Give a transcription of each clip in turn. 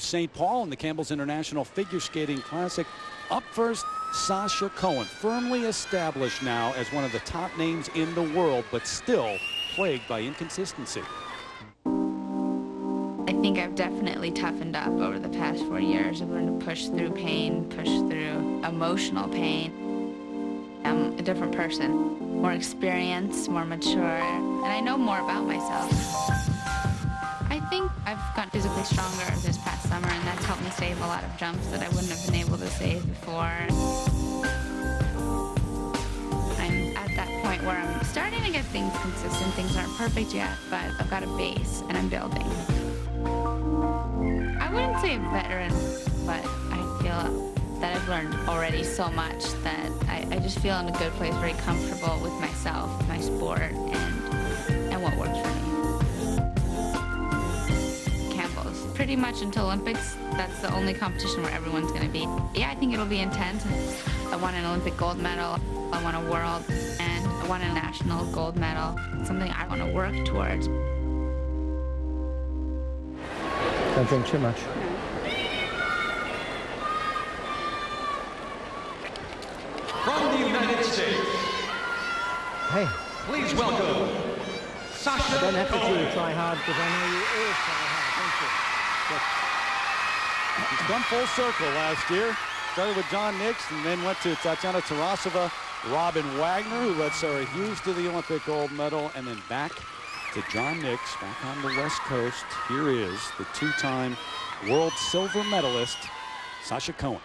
St. Paul in the Campbell's International Figure Skating Classic. Up first, SASHA Cohen, firmly established now as one of the top names in the world, but still plagued by inconsistency. I think I've definitely toughened up over the past 4 years. I've learned to push through pain, push through emotional pain. I'm a different person, more experienced, more mature, and I know more about myself. I think I've gotten physically stronger this past summer, and that's helped me save a lot of jumps that I wouldn't have been able to save before. I'm at that point where I'm starting to get things consistent. Things aren't perfect yet, but I've got a base, and I'm building. I wouldn't say a veteran, but I feel that I've learned already so much that I just feel in a good place, very comfortable with myself, my sport, and what works for me. Campbell's. Pretty much until Olympics, that's the only competition where everyone's going to be. Yeah, I think it'll be intense. I want an Olympic gold medal, I want a world, and I want a national gold medal. It's something I want to work towards. Don't drink too much. From the United States, Hey, please welcome SASHA I don't have to Cohen. try hard because I know you all try hard, don't you? He's come full circle last year. Started with John Nix and then went to Tatiana Tarasova, Robin Wagner, who led Sarah Hughes to the Olympic gold medal, and then back to John Nix, back on the West Coast. Here is the two-time world silver medalist, SASHA Cohen.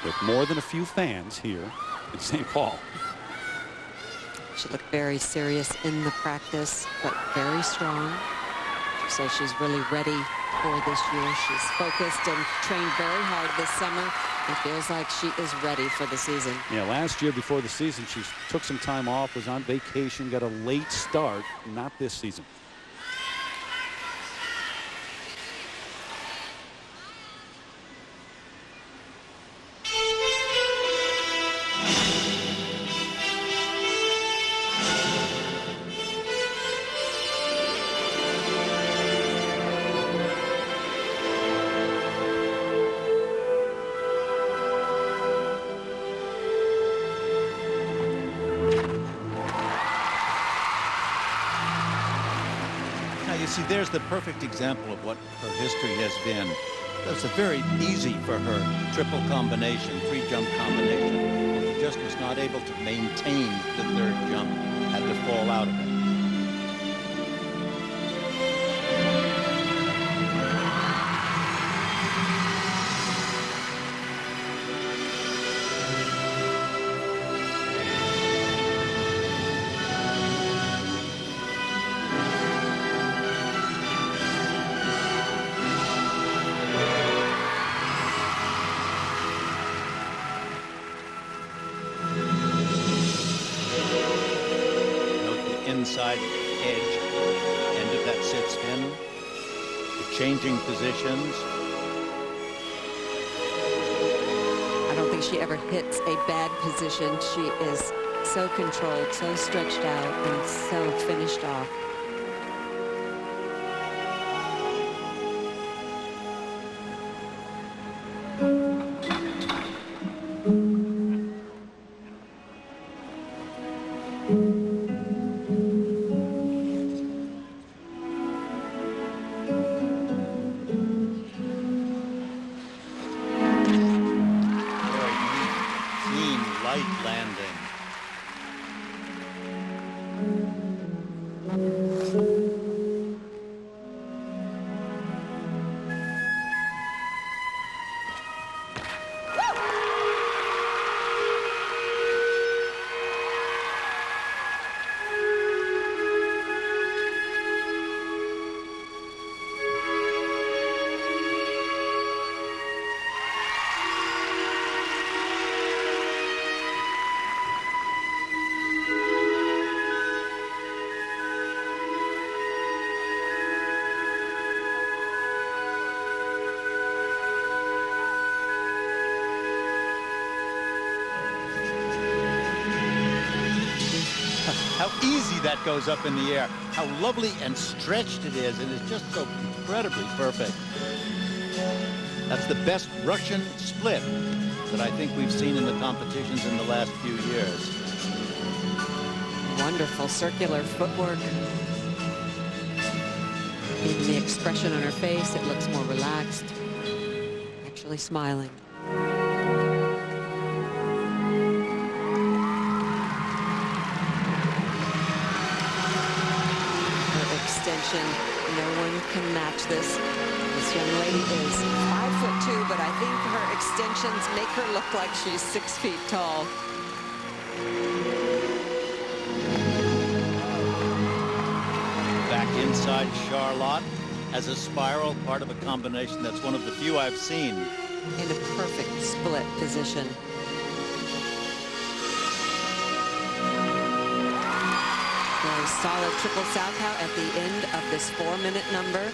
With more than a few fans here in St. Paul. She looked very serious in the practice, but very strong. She says she's really ready for this year. She's focused and trained very hard this summer. It feels like she is ready for the season. Yeah, last year before the season, she took some time off, was on vacation, got a late start. Not this season. You see, there's the perfect example of what her history has been. It's very easy for her triple combination, free jump combination. She just was not able to maintain the third jump, had to fall out of it. Inside edge, end of that sit spin, the changing positions. I don't think she ever hits a bad position. She is so controlled, so stretched out, and so finished off. Light landing. easy that goes up in the air, how lovely and stretched it is, and it's just so incredibly perfect. That's the best Russian split that I think we've seen in the competitions in the last few years. Wonderful circular footwork. In the expression on her face, it looks more relaxed, actually smiling. Her extension, no one can match this. This young lady is 5'2", but I think her extensions make her look like she's 6 feet tall. Back inside Charlotte as a spiral, part of a combination that's one of the few I've seen. In a perfect split position. Very solid triple Salchow at the end of this 4-minute number.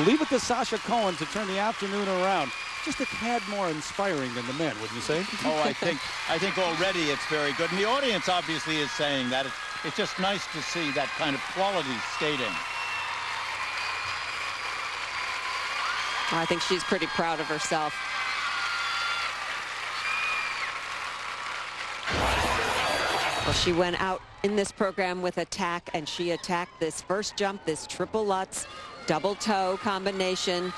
Leave it to SASHA Cohen to turn the afternoon around. Just a tad more inspiring than the men, wouldn't you say? Oh, I think already it's very good. And the audience obviously is saying that. It's just nice to see that kind of quality skating. I think she's pretty proud of herself. Well, she went out in this program with attack, and she attacked this first jump, this triple Lutz, double toe combination.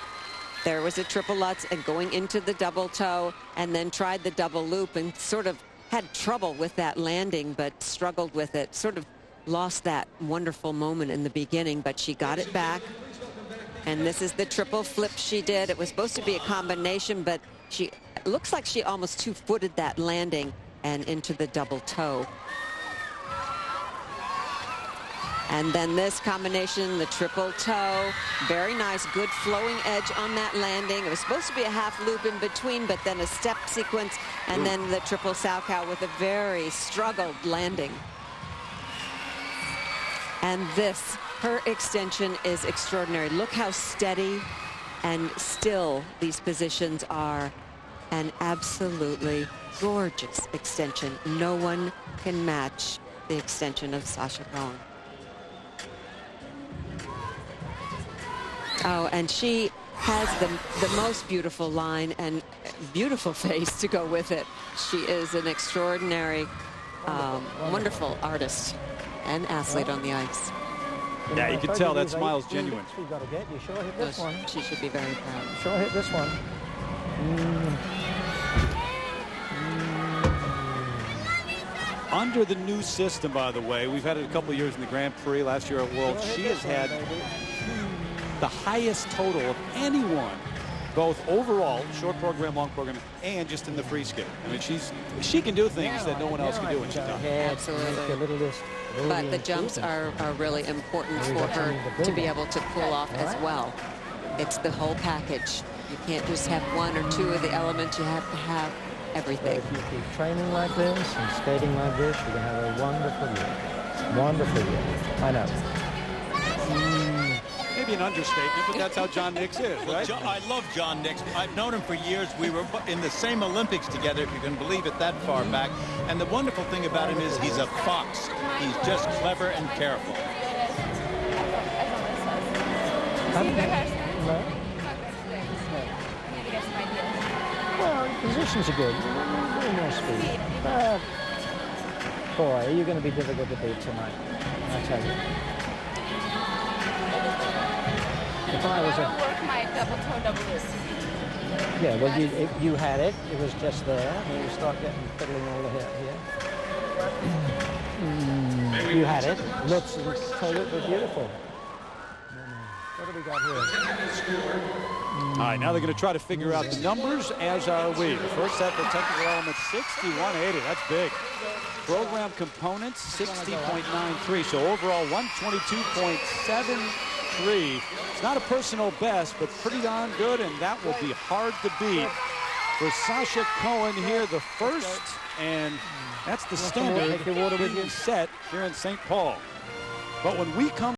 There was a triple Lutz and going into the double toe, and then tried the double loop and sort of had trouble with that landing, but struggled with it. Sort of lost that wonderful moment in the beginning, but she got it back. And this is the triple flip she did. It was supposed to be a combination, but it looks like she almost two-footed that landing and into the double toe. And then this combination, the triple toe, very nice, good flowing edge on that landing. It was supposed to be a half loop in between, but then a step sequence, and then the triple Salchow with a very struggled landing. And this, her extension is extraordinary. Look how steady and still these positions are. An absolutely gorgeous extension. No one can match the extension of SASHA Cohen. Oh, and she has the most beautiful line and beautiful face to go with it. She is an extraordinary, wonderful artist and athlete on the ice. Yeah, you can tell that smile's genuine. You sure hit this one. She should be very proud. Sure hit this one. Under the new system, by the way, we've had it a couple of years in the Grand Prix, last year at World. She has had the highest total of anyone, both overall, short program, long program, and just in the free skate. I mean, she can do things that no one else can do when she's done. Absolutely. But the jumps are really important for her to be able to pull off as well. It's the whole package. You can't just have one or two of the elements. You have to have everything. If you keep training like this and skating like this, you're going to have a wonderful year. Wonderful year. I know. Maybe an understatement, but that's how John Nix is, right? I love John Nix. I've known him for years. We were in the same Olympics together, if you can believe it, that far back. And the wonderful thing about him is he's a fox. He's just clever and careful. Well, positions are good. A little more speed. Boy, you're going to be difficult to beat tonight, I tell you. If I was I work my double toe double loop. yeah, well, you had it. It was just there. And you start getting fiddling all the here. You had it. Looks and toe look were beautiful. What do we got here? All right, now they're going to try to figure out the numbers, as are we. The first set for technical elements, 6180. That's big. Program components, 60.93. So overall, 122.73. It's not a personal best, but pretty darn good, and that will be hard to beat for SASHA Cohen here, the first, and that's the standard being set here in St. Paul. But when we come